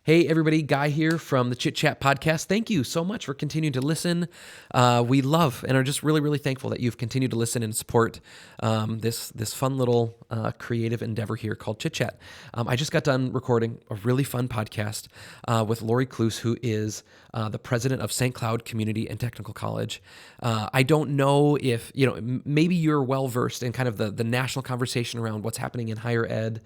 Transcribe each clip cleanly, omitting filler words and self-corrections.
Hey, everybody, Guy here from the Chit Chat Podcast. Thank you so much for continuing to listen. We love and are just really, really thankful that you've continued to listen and support this fun little creative endeavor here called Chit Chat. I just got done recording a really fun podcast with Lori Kloos, who is the president of St. Cloud Community and Technical College. I don't know if, maybe you're well-versed in kind of the national conversation around what's happening in higher ed.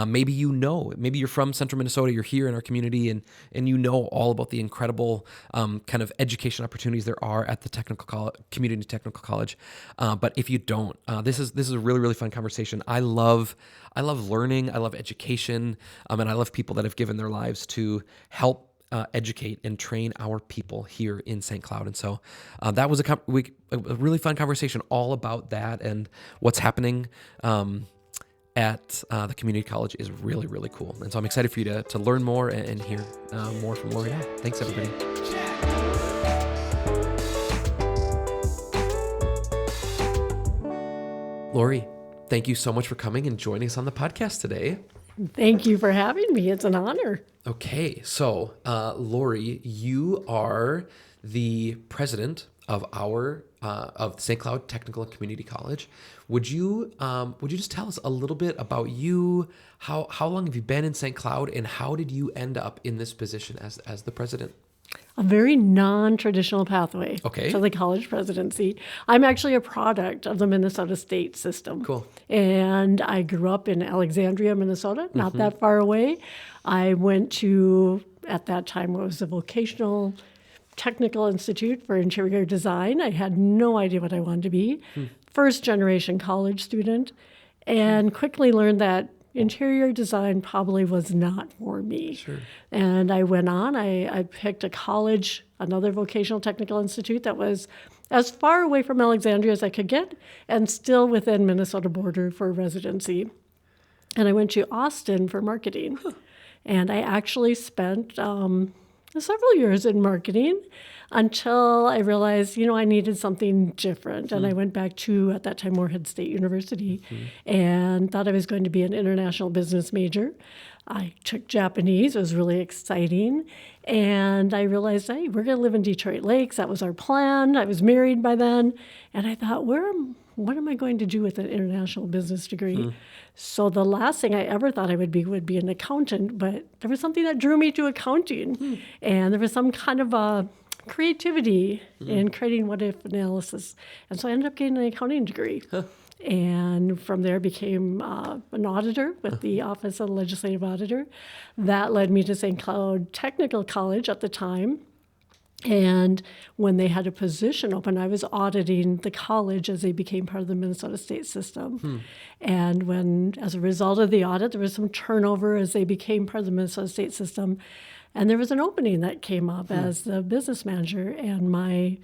Maybe you're from Central Minnesota, you're here in our community, and you know all about the incredible kind of education opportunities there are at the community technical college. But if you don't, this is a really, really fun conversation. I love learning, I love education, and I love people that have given their lives to help educate and train our people here in St. Cloud. And so that was a really fun conversation all about that, and what's happening at the community college is really, really cool. And so I'm excited for you to learn more and hear more from Lori now. Thanks, everybody. Lori, thank you so much for coming and joining us on the podcast today. Thank you for having me. It's an honor. Okay, so Lori, you are the president of our of St. Cloud Technical and Community College. Would you just tell us a little bit about you? How long have you been in St. Cloud, and how did you end up in this position as the president? A very non-traditional pathway to the college presidency. I'm actually a product of the Minnesota state system. Cool. And I grew up in Alexandria, Minnesota, not that far away. I went to, at that time, what was a vocational technical institute for interior design. I had no idea what I wanted to be. First generation college student, and quickly learned that interior design probably was not for me. Sure. And I went on, I picked a college, another vocational technical institute that was as far away from Alexandria as I could get, and still within Minnesota border for residency. And I went to Austin for marketing. And I actually spent several years in marketing until I realized, I needed something different. And I went back to, at that time, Morehead State University, and thought I was going to be an international business major. I took Japanese. It was really exciting. And I realized, hey, we're going to live in Detroit Lakes. That was our plan. I was married by then. And I thought, what am I going to do with an international business degree? So the last thing I ever thought I would be an accountant, but there was something that drew me to accounting. And there was some kind of a creativity in creating what-if analysis. And so I ended up getting an accounting degree. And from there became an auditor with the Office of the Legislative Auditor. That led me to St. Cloud Technical College at the time. And when they had a position open, I was auditing the college as they became part of the Minnesota state system. And when, as a result of the audit, there was some turnover as they became part of the Minnesota state system. And there was an opening that came up as the business manager, and my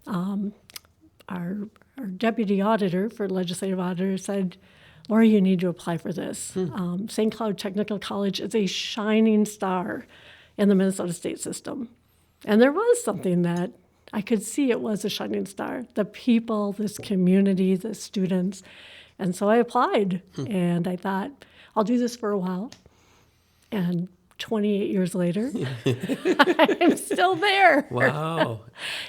our deputy auditor for legislative auditor said, Lori, you need to apply for this. St. Cloud Technical College is a shining star in the Minnesota state system. And there was something that I could see it was a shining star. The people, this community, the students. And so I applied, and I thought, I'll do this for a while. And 28 years later, I'm still there. Wow.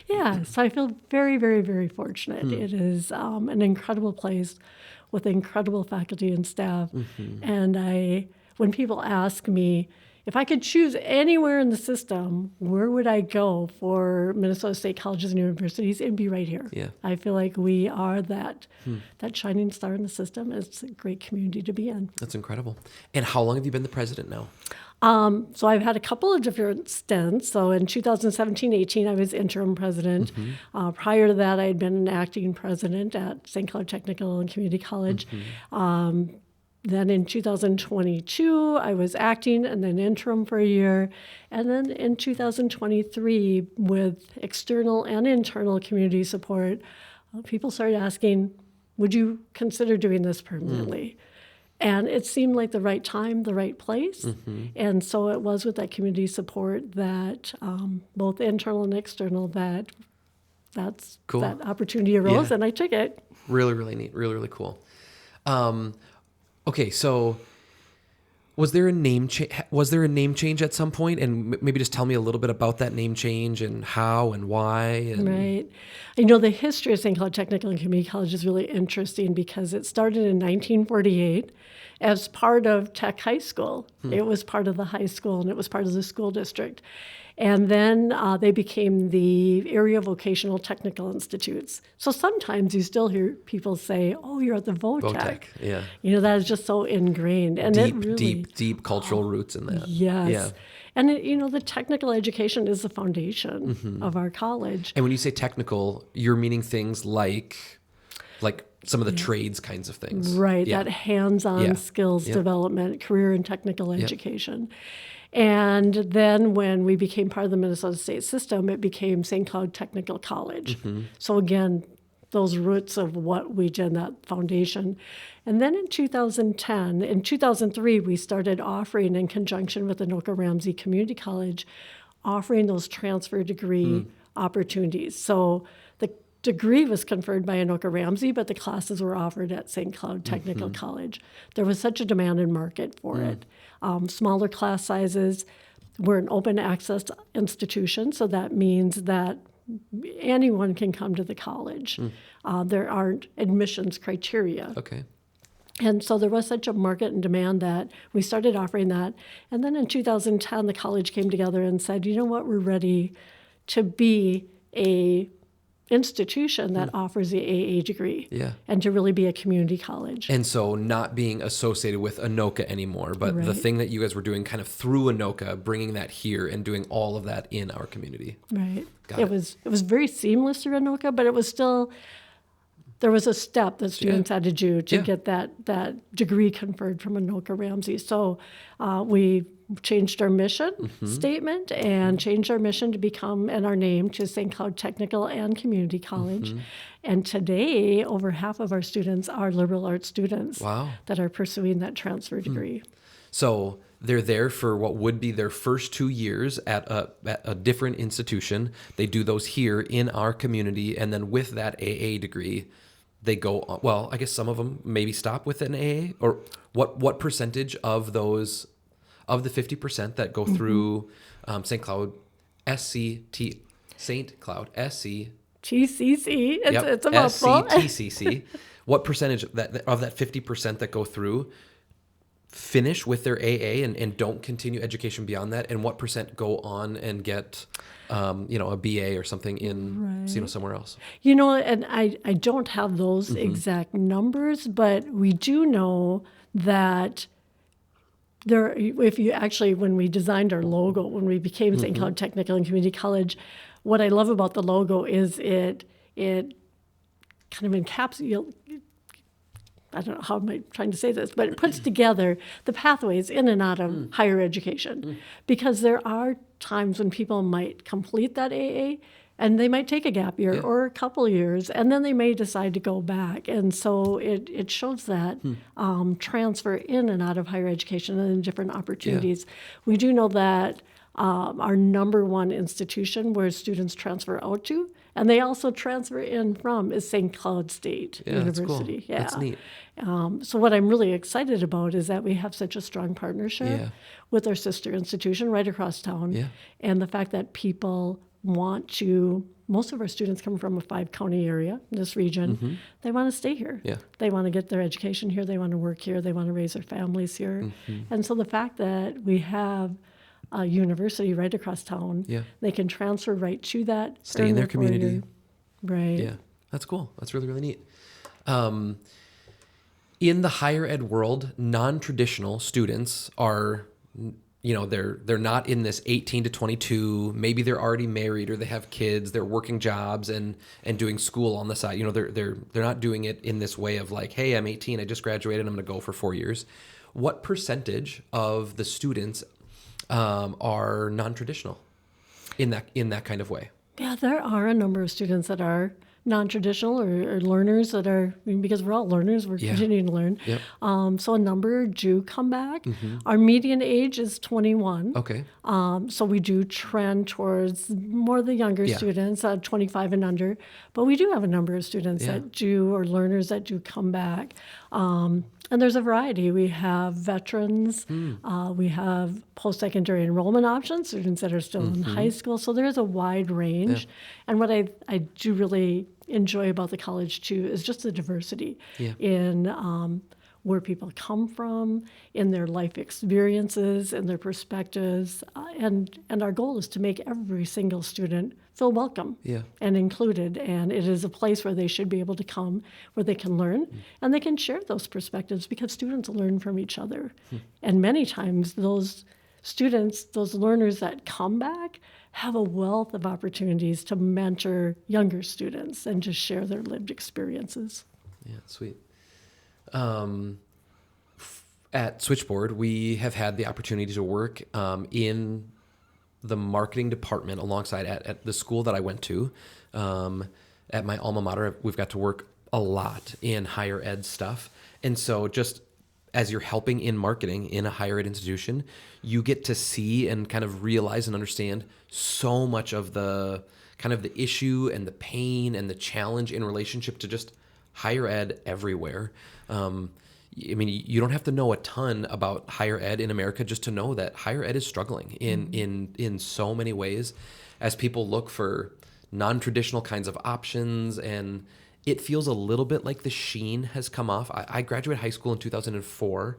Yeah, so I feel very, very, very fortunate. It is an incredible place with incredible faculty and staff. And when people ask me, if I could choose anywhere in the system, where would I go for Minnesota State colleges and universities? It'd be right here. Yeah. I feel like we are that shining star in the system. It's a great community to be in. That's incredible. And how long have you been the president now? So I've had a couple of different stints. So in 2017-18, I was interim president. Prior to that, I had been an acting president at St. Cloud Technical and Community College. Then in 2022, I was acting and then interim for a year. And then in 2023, with external and internal community support, people started asking, would you consider doing this permanently? And it seemed like the right time, the right place. And so it was with that community support that both internal and external that's cool. That opportunity arose, and I took it. Really, really neat. Really, really cool. Okay, so Was there a name change at some point? And maybe just tell me a little bit about that name change and how and why. And Right. You know, the history of St. Cloud Technical and Community College is really interesting because it started in 1948 as part of Tech High School. It was part of the high school and it was part of the school district. And then they became the area vocational technical institutes. So sometimes you still hear people say, "Oh, you're at the VOTech." yeah. You know, that is just so ingrained, and it really Deep cultural roots in that. yes. Yeah. And you know, the technical education is the foundation of our college. And when you say technical, you're meaning things like some of the trades kinds of things. Right, Yeah. that hands-on Yeah. skills Yep. development, career and technical education. And then when we became part of the Minnesota state system, it became St. Cloud Technical College. So again, those roots of what we did, that foundation. And then in 2003, we started offering, in conjunction with Anoka Ramsey Community College, offering those transfer degree opportunities. So the degree was conferred by Anoka Ramsey, but the classes were offered at St. Cloud Technical College. There was such a demand and market for it. Smaller class sizes. We're an open access institution, so that means that anyone can come to the college. There aren't admissions criteria. Okay. And so there was such a market and demand that we started offering that. And then in 2010, the college came together and said, you know what, we're ready to be a institution that offers the AA degree. Yeah. And to really be a community college. And so not being associated with Anoka anymore, but the Right. thing that you guys were doing kind of through Anoka, bringing that here and doing all of that in our community. Right. Got It was very seamless through Anoka, but it was still, there was a step that students had to do to Yeah. get that degree conferred from Anoka Ramsey. So we changed our mission statement and changed our mission to become, and our name to St. Cloud Technical and Community College. And today, over half of our students are liberal arts students Wow. that are pursuing that transfer degree. So they're there for what would be their first 2 years at a different institution. They do those here in our community, and then with that AA degree, they go on. Well, I guess some of them maybe stop with an AA, or what percentage of those, of the 50% that go through St. Cloud SCT, St. Cloud SC, TCC, yep, it's a mouthful. SCTCC, what percentage of that 50% that go through finish with their AA and don't continue education beyond that, and what percent go on and get a BA or something in somewhere else? You know, and I don't have those exact numbers, but we do know that there, if you actually, when we designed our logo, when we became St. Cloud Technical and Community College, what I love about the logo is it kind of encapsulates, I don't know how am I trying to say this, but it puts together the pathways in and out of higher education. Because there are times when people might complete that AA and they might take a gap year or a couple years, and then they may decide to go back. And so it shows that transfer in and out of higher education and different opportunities. We do know that our number one institution where students transfer out to, and they also transfer in from, is St. Cloud State University. That's cool. That's neat. So what I'm really excited about is that we have such a strong partnership Yeah. with our sister institution right across town. Yeah. And the fact that people want to, most of our students come from a 5-county area, this region. They want to stay here. Yeah. They want to get their education here. They want to work here. They want to raise their families here. And so the fact that we have a university right across town, they can transfer right to that. Stay in their community. Right. Yeah, that's cool. That's really, really neat. In the higher ed world, non-traditional students are, they're not in this 18 to 22. Maybe they're already married or they have kids. They're working jobs and doing school on the side. They're not doing it in this way of like, hey, I'm 18, I just graduated, I'm going to go for 4 years. What percentage of the students are non-traditional in that kind of way? Yeah, there are a number of students that are non-traditional or learners that are, because we're all learners, we're continuing to learn. Yep. So a number do come back. Our median age is 21. Okay. So we do trend towards more the younger students, 25 and under. But we do have a number of students that do, or learners that do come back. And there's a variety. We have veterans, we have post-secondary enrollment options, students that are still in high school. So there's a wide range. And what I do really enjoy about the college too is just the diversity in where people come from, in their life experiences, and their perspectives. And our goal is to make every single student feel welcome and included. And it is a place where they should be able to come, where they can learn, and they can share those perspectives because students learn from each other. And many times those students, those learners that come back, have a wealth of opportunities to mentor younger students and to share their lived experiences. Yeah, sweet. At Switchboard, we have had the opportunity to work in the marketing department alongside at the school that I went to. At my alma mater, we've got to work a lot in higher ed stuff. And so just as you're helping in marketing in a higher ed institution, you get to see and kind of realize and understand so much of the kind of the issue and the pain and the challenge in relationship to just higher ed everywhere. I mean, you don't have to know a ton about higher ed in America just to know that higher ed is struggling in so many ways as people look for non-traditional kinds of options. And it feels a little bit like the sheen has come off. I graduated high school in 2004,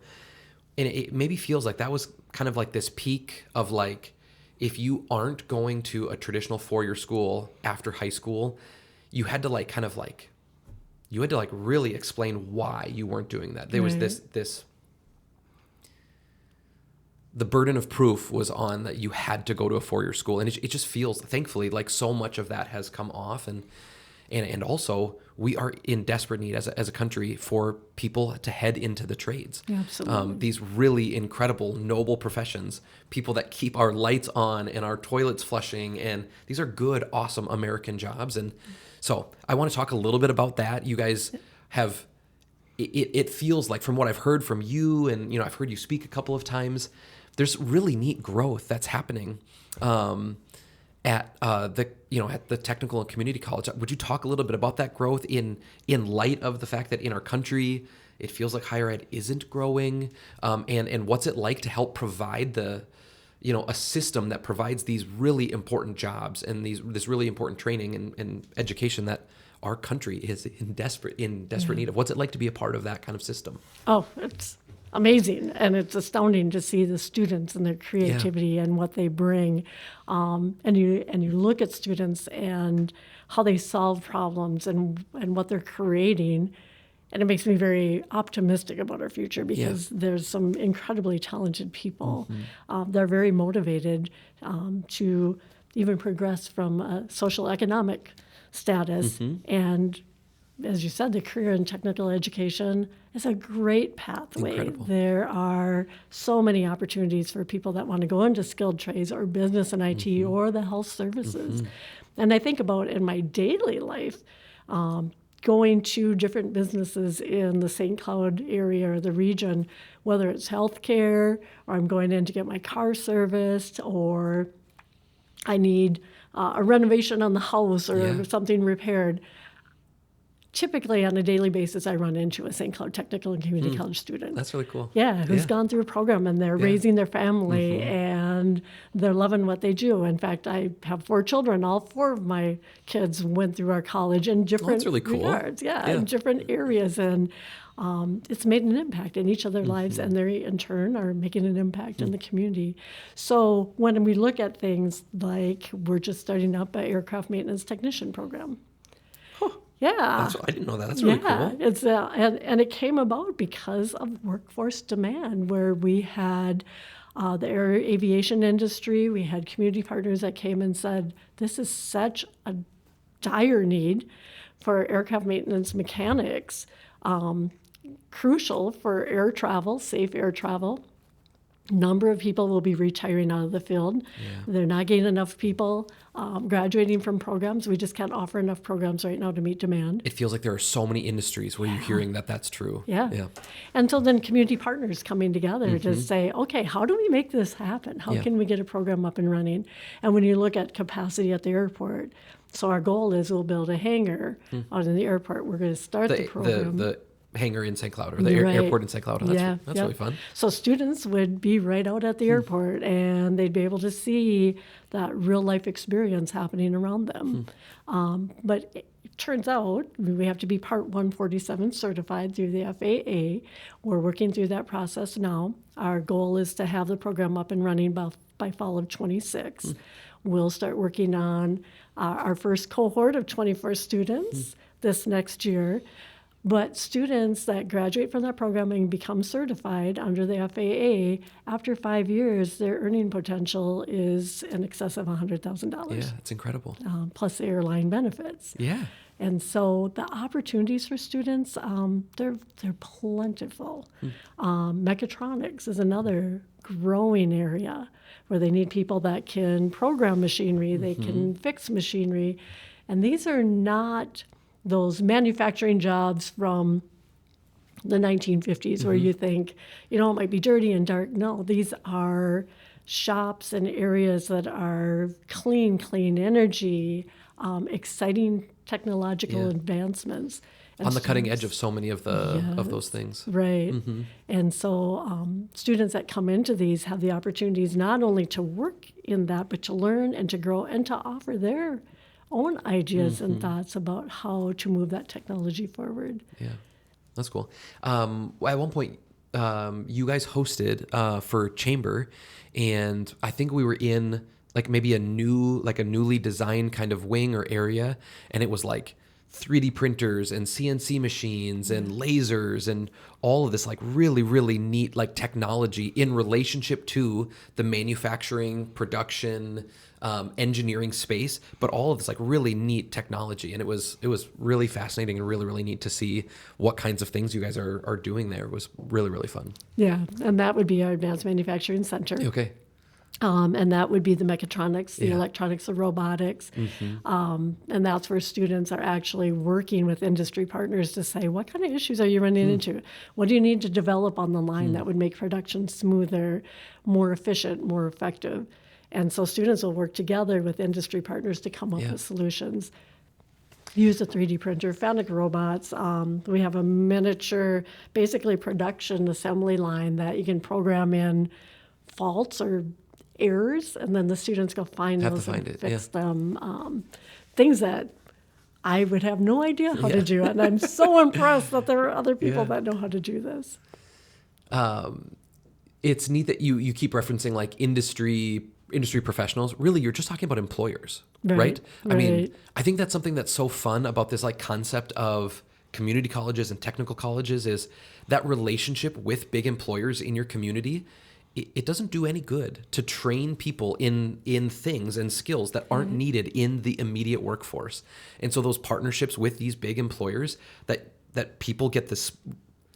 and it maybe feels like that was kind of like this peak of like, if you aren't going to a traditional four-year school after high school, you had to like kind of like, you had to like really explain why you weren't doing that. There was the burden of proof was on that you had to go to a four-year school. And it just feels, thankfully, like so much of that has come off. And also we are in desperate need as a country for people to head into the trades. Absolutely. These really incredible, noble professions, people that keep our lights on and our toilets flushing. And these are good, awesome American jobs. And so I want to talk a little bit about that. You guys have, it feels like from what I've heard from you, and I've heard you speak a couple of times, there's really neat growth that's happening at the technical and community college. Would you talk a little bit about that growth in light of the fact that in our country it feels like higher ed isn't growing, and what's it like to help provide a system that provides these really important jobs and this really important training and education that our country is in desperate need of? What's it like to be a part of that kind of system? Oh, it's amazing, and it's astounding to see the students and their creativity and what they bring. And you look at students and how they solve problems and what they're creating, and it makes me very optimistic about our future because there's some incredibly talented people. They're very motivated to even progress from a social economic status. And as you said, the career in technical education is a great pathway. Incredible. There are so many opportunities for people that want to go into skilled trades or business and IT or the health services. And I think about in my daily life, going to different businesses in the St. Cloud area or the region, whether it's healthcare or I'm going in to get my car serviced or I need a renovation on the house or something repaired. Typically, on a daily basis, I run into a St. Cloud Technical and Community College student. That's really cool. Who's gone through a program and they're raising their family and they're loving what they do. In fact, I have 4 children. All 4 of my kids went through our college in different that's really cool. regards. In different areas. And it's made an impact in each of their lives, and they, in turn, are making an impact in the community. So when we look at things like we're just starting up an aircraft maintenance technician program. I didn't know that. That's really cool. It's and it came about because of workforce demand, where we had the aviation industry, we had community partners that came and said, this is such a dire need for aircraft maintenance mechanics, crucial for air travel, safe air travel. Number of people will be retiring out of the field. They're not getting enough people graduating from programs. We just can't offer enough programs right now to meet demand. It feels like there are so many industries where you're hearing that that's true. And so then community partners coming together to say, okay, how do we make this happen? How can we get a program up and running? And when you look at capacity at the airport, so our goal is we'll build a hangar out in the airport. We're going to start the program. The hangar in St. Cloud or the Right. airport in St. Cloud. Oh, that's Yep. really fun. So students would be right out at the airport, and they'd be able to see that real life experience happening around them. But it turns out we have to be Part 147 certified through the FAA. We're working through that process now. Our goal is to have the program up and running by fall of 26. We'll start working on our first cohort of 24 students this next year. But students that graduate from that program and become certified under the FAA, after 5 years, their earning potential is in excess of $100,000. Yeah, it's incredible. Plus the airline benefits. Yeah. And so the opportunities for students, they're plentiful. Mechatronics is another growing area where they need people that can program machinery, they can fix machinery. And these are not those manufacturing jobs from the 1950s where you think, it might be dirty and dark. No, these are shops and areas that are clean energy, exciting technological advancements. And On the cutting edge of so many of those things. Right. And so students that come into these have the opportunities not only to work in that, but to learn and to grow and to offer their own ideas and thoughts about how to move that technology forward. Yeah, that's cool. At one point, you guys hosted for Chamber, and I think we were in like maybe a newly designed kind of wing or area, and it was like 3D printers and CNC machines and lasers and all of this like really, really neat like technology in relationship to the manufacturing, production, engineering space, but all of this like really neat technology. And it was really fascinating and really, really neat to see what kinds of things you guys are doing there. It was really, really fun. Yeah, and that would be our Advanced Manufacturing Center. Okay. And that would be the mechatronics, the electronics, the robotics. And that's where students are actually working with industry partners to say, what kind of issues are you running into? What do you need to develop on the line that would make production smoother, more efficient, more effective? And so students will work together with industry partners to come up with solutions. Use a 3D printer, Fanuc robots. We have a miniature, basically production assembly line that you can program in faults or errors, and then the students go find those and fix them. Things that I would have no idea how to do, and I'm so impressed that there are other people that know how to do this. It's neat that you keep referencing like industry professionals. Really, you're just talking about employers, right? I mean, I think that's something that's so fun about this like concept of community colleges and technical colleges is that relationship with big employers in your community. It doesn't do any good to train people in things and skills that aren't needed in the immediate workforce. And so those partnerships with these big employers that people get this,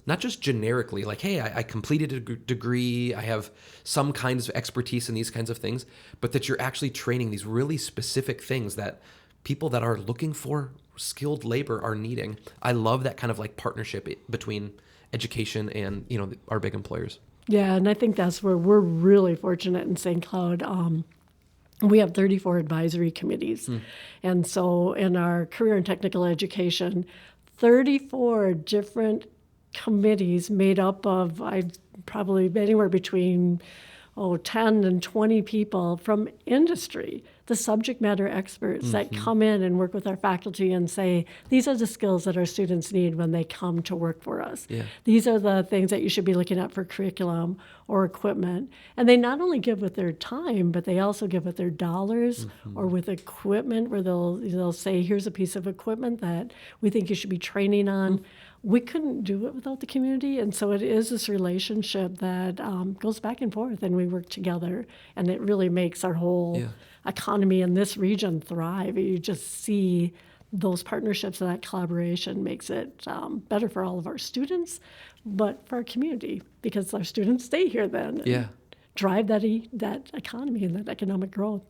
not just generically like, hey, I completed a degree, I have some kinds of expertise in these kinds of things, but that you're actually training these really specific things that people that are looking for skilled labor are needing. I love that kind of like partnership between education and, our big employers. Yeah, and I think that's where we're really fortunate in St. Cloud. We have 34 advisory committees. And so in our career and technical education, 34 different committees made up of probably anywhere between 10 and 20 people from industry, the subject matter experts that come in and work with our faculty and say, these are the skills that our students need when they come to work for us. Yeah. These are the things that you should be looking at for curriculum or equipment. And they not only give with their time, but they also give with their dollars or with equipment where they'll say, here's a piece of equipment that we think you should be training on. We couldn't do it without the community, and so it is this relationship that goes back and forth, and we work together, and it really makes our whole economy in this region thrive. You just see those partnerships and that collaboration makes it better for all of our students, but for our community, because our students stay here then and drive that economy and that economic growth.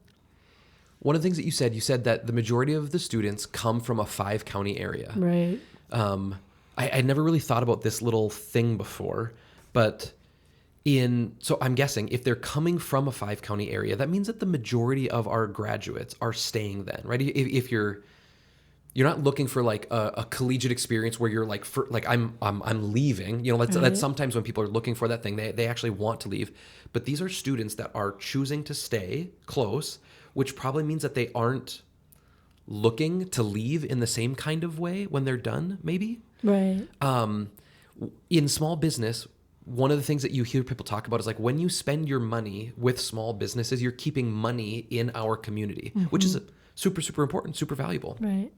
One of the things that you said that the majority of the students come from a 5-county area. Right. I never really thought about this little thing before, but so I'm guessing if they're coming from a 5-county area, that means that the majority of our graduates are staying then, right? If you're you're not looking for like a collegiate experience where you're like, I'm leaving. You know, that's sometimes when people are looking for that thing, they actually want to leave. But these are students that are choosing to stay close, which probably means that they aren't looking to leave in the same kind of way when they're done, maybe. Right. In small business, one of the things that you hear people talk about is like when you spend your money with small businesses, you're keeping money in our community, which is super, super important, super valuable. Right.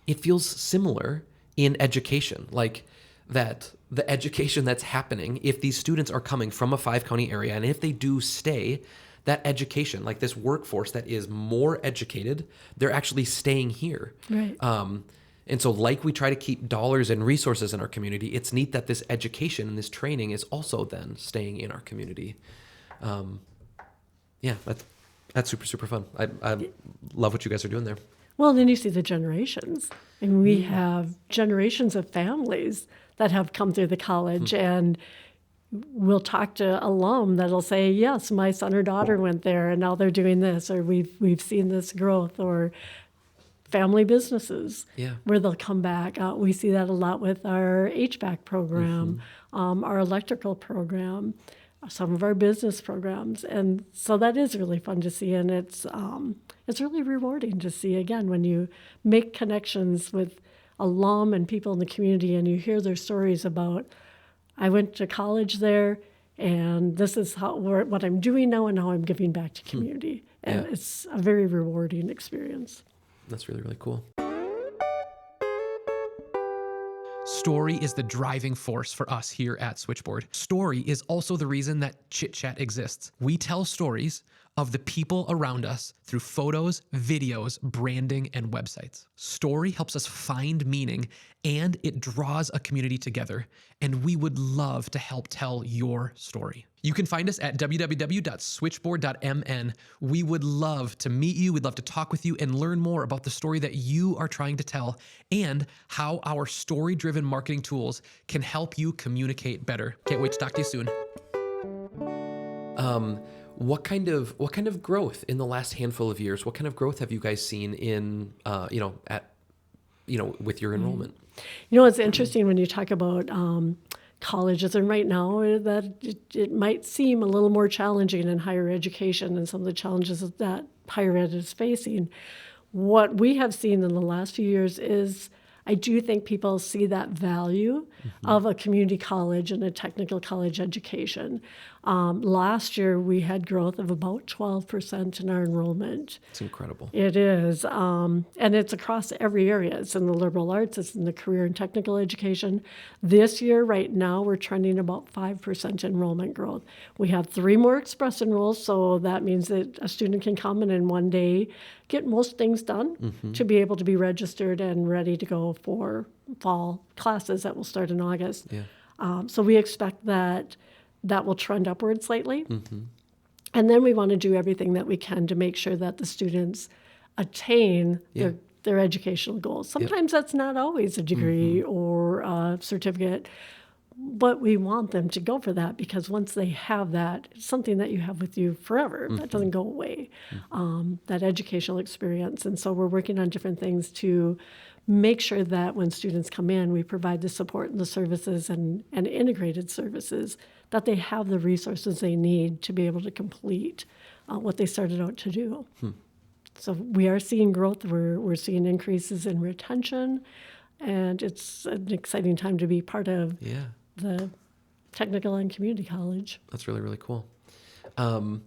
It feels similar in education, like that the education that's happening, if these students are coming from a 5-county area and if they do stay, that education, like this workforce that is more educated, they're actually staying here. Right. And so like we try to keep dollars and resources in our community, it's neat that this education and this training is also then staying in our community. Yeah, that's super, super fun. I love what you guys are doing there. Well, then you see the generations. And we have generations of families that have come through the college, and we'll talk to alum that'll say, yes, my son or daughter went there and now they're doing this, or we've seen this growth, or family businesses where they'll come back. We see that a lot with our HVAC program, our electrical program, some of our business programs. And so that is really fun to see. And it's really rewarding to see, again, when you make connections with alum and people in the community and you hear their stories about, I went to college there and this is what I'm doing now and how I'm giving back to community. And it's a very rewarding experience. That's really, really cool. Story is the driving force for us here at Switchboard. Story is also the reason that Chit Chat exists. We tell stories of the people around us through photos, videos, branding, and websites. Story helps us find meaning, and it draws a community together, and we would love to help tell your story. You can find us at www.switchboard.mn. We would love to meet you. We'd love to talk with you and learn more about the story that you are trying to tell and how our story-driven marketing tools can help you communicate better. Can't wait to talk to you soon. What kind of growth in the last handful of years? What kind of growth have you guys seen in with your enrollment? You know, it's interesting when you talk about colleges, and right now that it might seem a little more challenging in higher education and some of the challenges that higher ed is facing. What we have seen in the last few years is I do think people see that value of a community college and a technical college education. Last year, we had growth of about 12% in our enrollment. It's incredible. It is. And it's across every area. It's in the liberal arts. It's in the career and technical education. This year, right now, we're trending about 5% enrollment growth. We have 3 more express enrolls, so that means that a student can come and in one day get most things done to be able to be registered and ready to go for fall classes that will start in August. Yeah. So we expect that will trend upward slightly. And then we want to do everything that we can to make sure that the students attain their educational goals. Sometimes that's not always a degree or a certificate, but we want them to go for that because once they have that, it's something that you have with you forever. That doesn't go away, that educational experience. And so we're working on different things to make sure that when students come in, we provide the support and the services and integrated services, that they have the resources they need to be able to complete what they started out to do. So we are seeing growth. We're seeing increases in retention, and it's an exciting time to be part of the technical and community college. That's really, really cool. All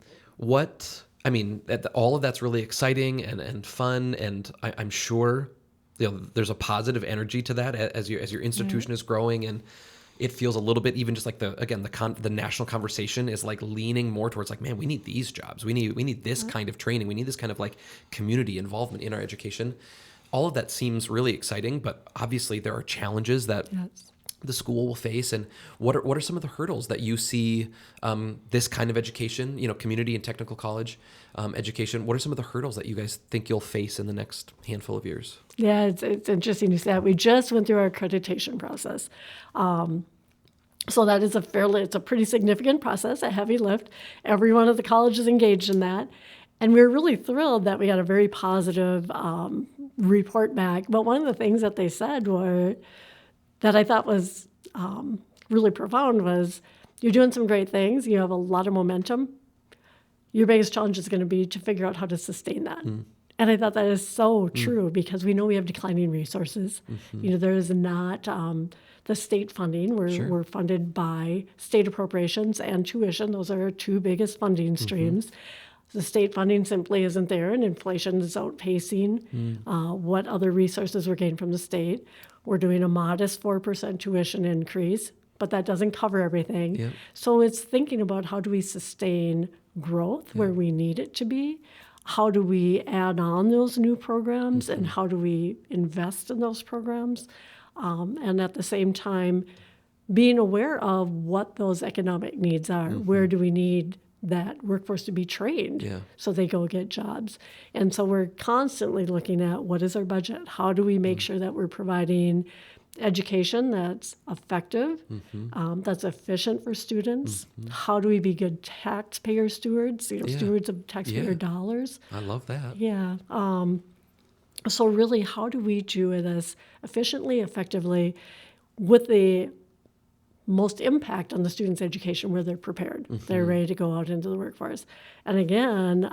of that's really exciting and fun, and I'm sure there's a positive energy to that as your institution is growing, and it feels a little bit even just like the national conversation is like leaning more towards like, man, we need these jobs, we need this kind of training, we need this kind of like community involvement in our education. All of that seems really exciting, but obviously there are challenges that the school will face. And what are some of the hurdles that you see this kind of education, community and technical college education? What are some of the hurdles that you guys think you'll face in the next handful of years? Yeah, it's interesting you say that. We just went through our accreditation process. So that is it's a pretty significant process, a heavy lift. Everyone at the college is engaged in that. And we're really thrilled that we got a very positive report back. But one of the things that they said were that I thought was really profound was, you're doing some great things. You have a lot of momentum. Your biggest challenge is going to be to figure out how to sustain that. And I thought that is so true, because we know we have declining resources. There is not the state funding. We're funded by state appropriations and tuition. Those are our two biggest funding streams. The state funding simply isn't there, and inflation is outpacing what other resources we're getting from the state. We're doing a modest 4% tuition increase, but that doesn't cover everything. Yep. So it's thinking about, how do we sustain growth where we need it to be? How do we add on those new programs, and how do we invest in those programs? And at the same time, being aware of what those economic needs are. Where do we need that workforce to be trained so they go get jobs? And so we're constantly looking at, what is our budget? How do we make sure that we're providing education that's effective, that's efficient for students? How do we be good taxpayer stewards, stewards of taxpayer dollars? I love that. Yeah. So really, how do we do this efficiently, effectively, with the most impact on the students' education, where they're prepared, they're ready to go out into the workforce? And again,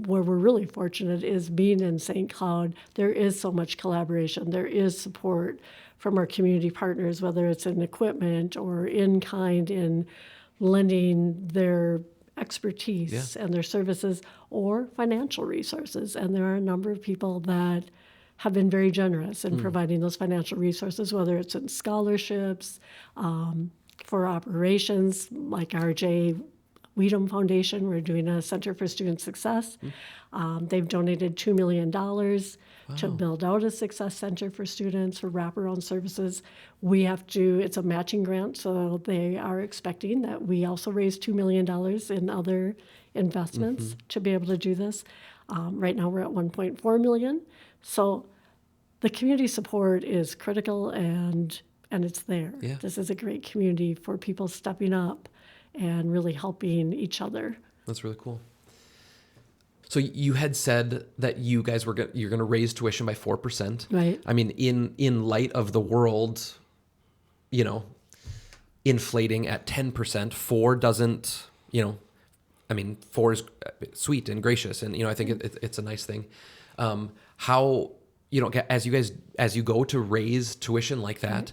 where we're really fortunate is being in St. Cloud. There is so much collaboration. There is support from our community partners, whether it's in equipment or in kind, in lending their expertise and their services, or financial resources. And there are a number of people that have been very generous in providing those financial resources, whether it's in scholarships, for operations like our J. Weedham Foundation. We're doing a Center for Student Success. They've donated $2 million to build out a success center for students for wraparound services. We have to, it's a matching grant, so they are expecting that we also raise $2 million in other investments to be able to do this. Right now we're at $1.4 million. So the community support is critical, and it's there. Yeah. This is a great community for people stepping up and really helping each other. That's really cool. So you had said that you guys you're going to raise tuition by 4%. Right. I mean, in light of the world, inflating at 10%, 4 doesn't, I mean, 4 is sweet and gracious, and I think it's a nice thing. How, as you go to raise tuition like that,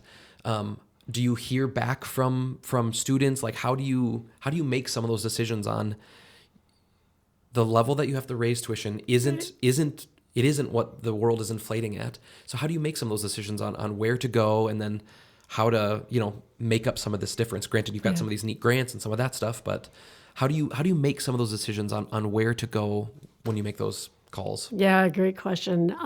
do you hear back from students? Like, how do you make some of those decisions on the level that you have to raise tuition isn't what the world is inflating at? So how do you make some of those decisions on where to go, and then how to make up some of this difference? Granted, you've got some of these neat grants and some of that stuff, but how do you make some of those decisions on where to go when you make those calls? Yeah, great question.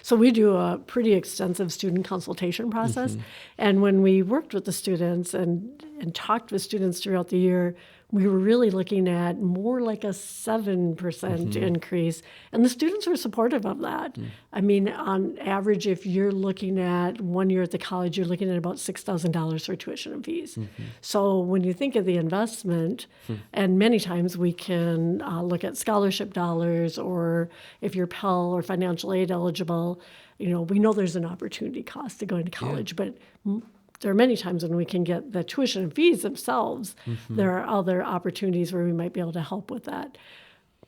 So we do a pretty extensive student consultation process. And when we worked with the students and talked with students throughout the year, we were really looking at more like a 7% increase. And the students were supportive of that. I mean, on average, if you're looking at 1 year at the college, you're looking at about $6,000 for tuition and fees. So when you think of the investment, and many times we can look at scholarship dollars, or if you're Pell or financial aid eligible, we know there's an opportunity cost to going to college, but there are many times when we can get the tuition and fees themselves. There are other opportunities where we might be able to help with that.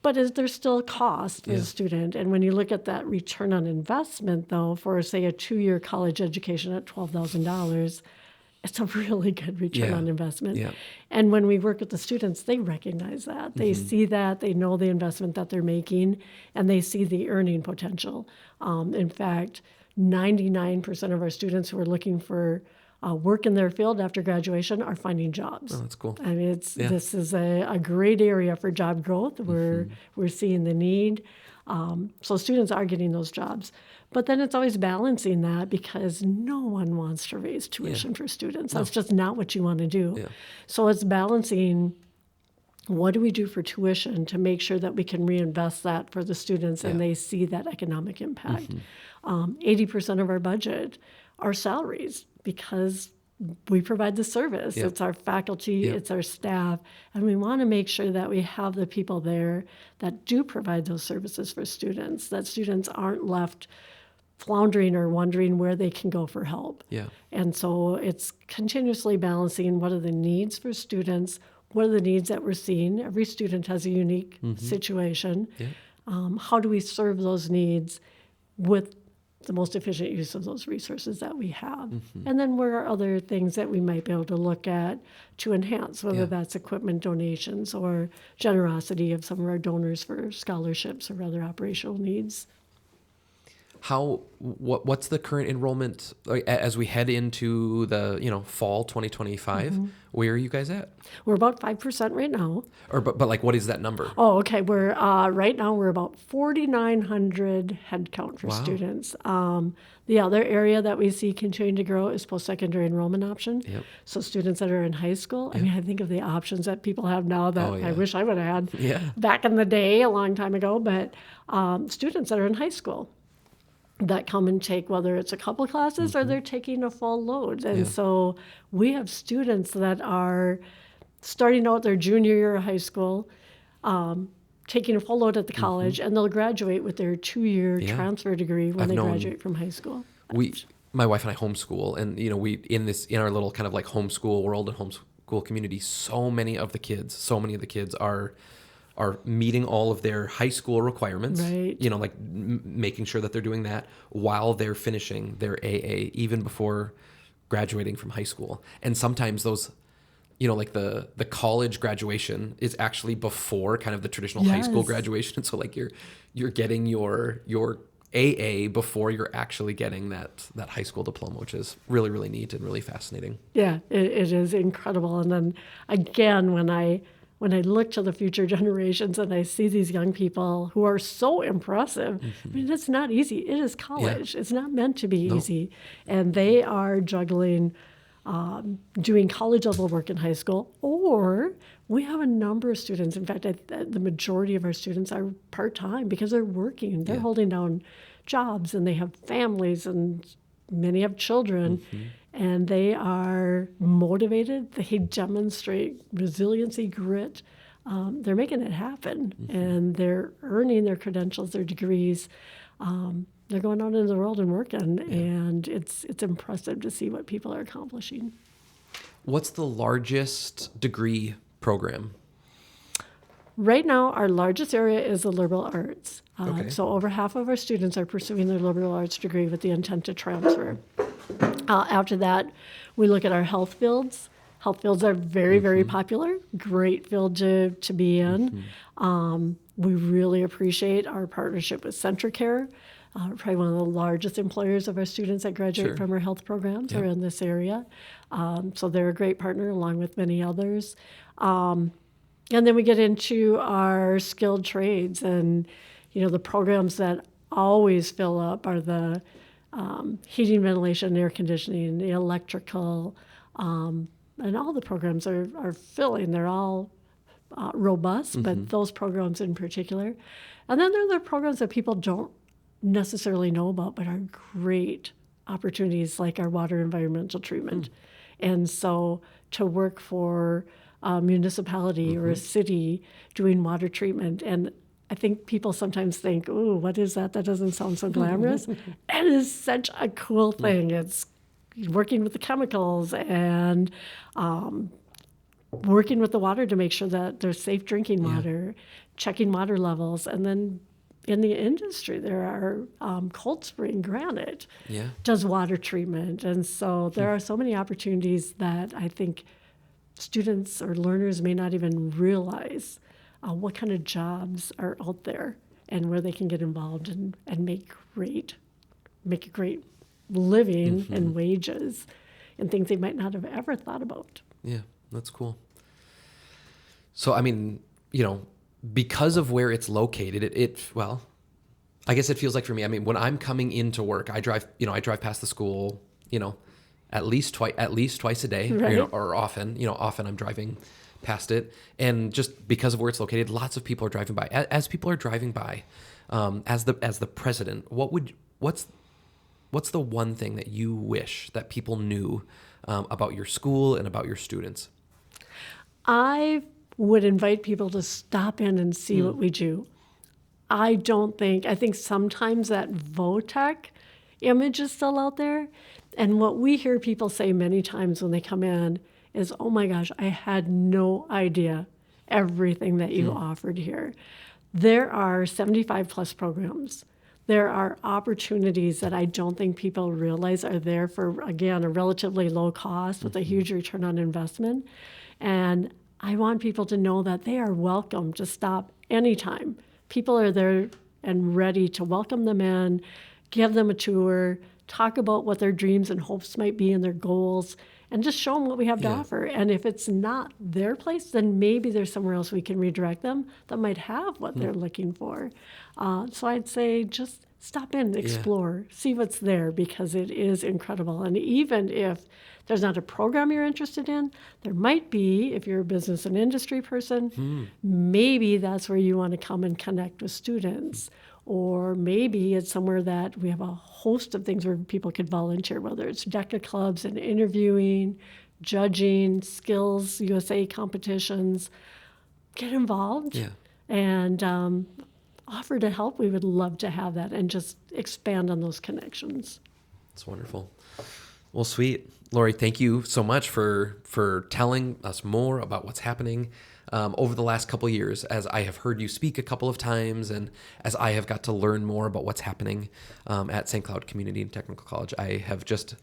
But there's still a cost for the student. And when you look at that return on investment, though, for, say, a 2-year college education at $12,000, it's a really good return on investment. Yeah. And when we work with the students, they recognize that. They see that. They know the investment that they're making, and they see the earning potential. In fact, 99% of our students who are looking for work in their field after graduation are finding jobs. Oh, that's cool. I mean, this is a great area for job growth. We're seeing the need. So students are getting those jobs. But then it's always balancing that, because no one wants to raise tuition for students. That's just not what you want to do. Yeah. So it's balancing, what do we do for tuition to make sure that we can reinvest that for the students and they see that economic impact. 80% of our budget are salaries, because we provide the service. It's our faculty, it's our staff, and we want to make sure that we have the people there that do provide those services for students, that students aren't left floundering or wondering where they can go for help. Yeah. And so it's continuously balancing what are the needs for students, what are the needs that we're seeing. Every student has a unique situation. Yeah. How do we serve those needs with the most efficient use of those resources that we have? And then where are other things that we might be able to look at to enhance, whether Yeah. that's equipment donations or generosity of some of our donors for scholarships or other operational needs. What's the current enrollment as we head into the fall 2025? Where are you guys at? We're about 5% right now. Or but like what is that number? Oh, okay. We're right now we're about 4,900 head count for Wow. students. The other area that we see continuing to grow is post-secondary enrollment option. Yep. So students that are in high school. I mean, I think of the options that people have now that Oh, yeah. I wish I would have had Yeah. back in the day, a long time ago. But students that are in high school that come and take, whether it's a couple classes or they're taking a full load. And Yeah. so we have students that are starting out their junior year of high school, taking a full load at the college, and they'll graduate with their 2-year Yeah. transfer degree when I've they known- graduate from high school. My wife and I homeschool, and we in our little kind of like homeschool world and homeschool community, so many of the kids are meeting all of their high school requirements, Right. like making sure that they're doing that while they're finishing their AA, even before graduating from high school. And sometimes those, like the college graduation is actually before kind of the traditional high school Yes. graduation. So like you're getting your AA before you're actually getting that high school diploma, which is really, really neat and really fascinating. Yeah, it is incredible. And then again, when I look to the future generations and I see these young people who are so impressive, I mean, it's not easy. It is college. It's not meant to be easy. And they are juggling doing college level work in high school, or we have a number of students. In fact, the majority of our students are part-time because they're working. They're holding down jobs and they have families and many have children. And they are motivated. They demonstrate resiliency, grit. They're making it happen, and they're earning their credentials, their degrees. They're going out into the world and working, and it's impressive to see what people are accomplishing. What's the largest degree program? Right now, our largest area is the liberal arts. Okay. So over half of our students are pursuing their liberal arts degree with the intent to transfer. After that, we look at our health fields. Health fields are very, very popular. Great field to be in. We really appreciate our partnership with CentraCare. Probably one of the largest employers of our students that graduate Sure. from our health programs are Yep. in this area. So they're a great partner along with many others. And then we get into our skilled trades, and the programs that always fill up are the heating, ventilation, air conditioning, the electrical, and all the programs are filling. They're all robust, but those programs in particular. And then there are the programs that people don't necessarily know about, but are great opportunities, like our water environmental treatment. And so to work for a municipality or a city doing water treatment, and I think people sometimes think, "Ooh, what is that? That doesn't sound so glamorous." It is such a cool thing. It's working with the chemicals and working with the water to make sure that there's safe drinking water, checking water levels, and then in the industry there are Cold Spring Granite does water treatment, and so there are so many opportunities that I think students or learners may not even realize what kind of jobs are out there and where they can get involved and make a great living and wages and things they might not have ever thought about. Yeah, that's cool. So, I mean, because of where it's located, well, I guess it feels like for me, I mean, when I'm coming into work, I drive past the school, at least twice a day, Right. or often I'm driving past it. And just because of where it's located, lots of people are driving by. As people are driving by, as the president, what's the one thing that you wish that people knew about your school and about your students? I would invite people to stop in and see what we do. I think sometimes that VOTEC image is still out there. And what we hear people say many times when they come in is, oh my gosh, I had no idea everything that you offered here. There are 75 plus programs. There are opportunities that I don't think people realize are there for, again, a relatively low cost with a huge return on investment. And I want people to know that they are welcome to stop anytime. People are there and ready to welcome them in, give them a tour, talk about what their dreams and hopes might be and their goals, and just show them what we have to offer. And if it's not their place, then maybe there's somewhere else we can redirect them that might have what they're looking for. So I'd say just stop in, explore, see what's there, because it is incredible. And even if there's not a program you're interested in, there might be, if you're a business and industry person, maybe that's where you want to come and connect with students. Or maybe it's somewhere that we have a host of things where people could volunteer, whether it's DECA clubs and interviewing, judging, skills, USA competitions. Get involved and offer to help. We would love to have that and just expand on those connections. That's wonderful. Well, sweet. Lori, thank you so much for telling us more about what's happening over the last couple of years, as I have heard you speak a couple of times and as I have got to learn more about what's happening at St. Cloud Community and Technical College. I have just,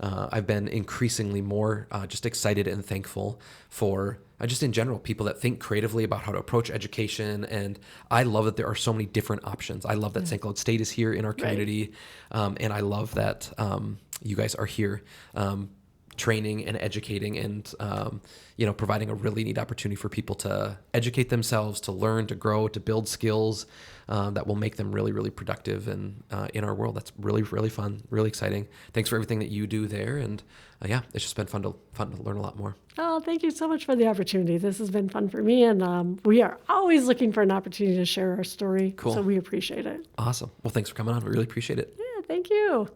I've been increasingly more just excited and thankful for just in general, people that think creatively about how to approach education. And I love that there are so many different options. I love that St. Cloud State is here in our community. And I love that you guys are here training and educating and, providing a really neat opportunity for people to educate themselves, to learn, to grow, to build skills that will make them really, really productive and in our world. That's really, really fun, really exciting. Thanks for everything that you do there. And it's just been fun to learn a lot more. Oh, thank you so much for the opportunity. This has been fun for me. And we are always looking for an opportunity to share our story. Cool. So we appreciate it. Awesome. Well, thanks for coming on. We really appreciate it. Yeah, thank you.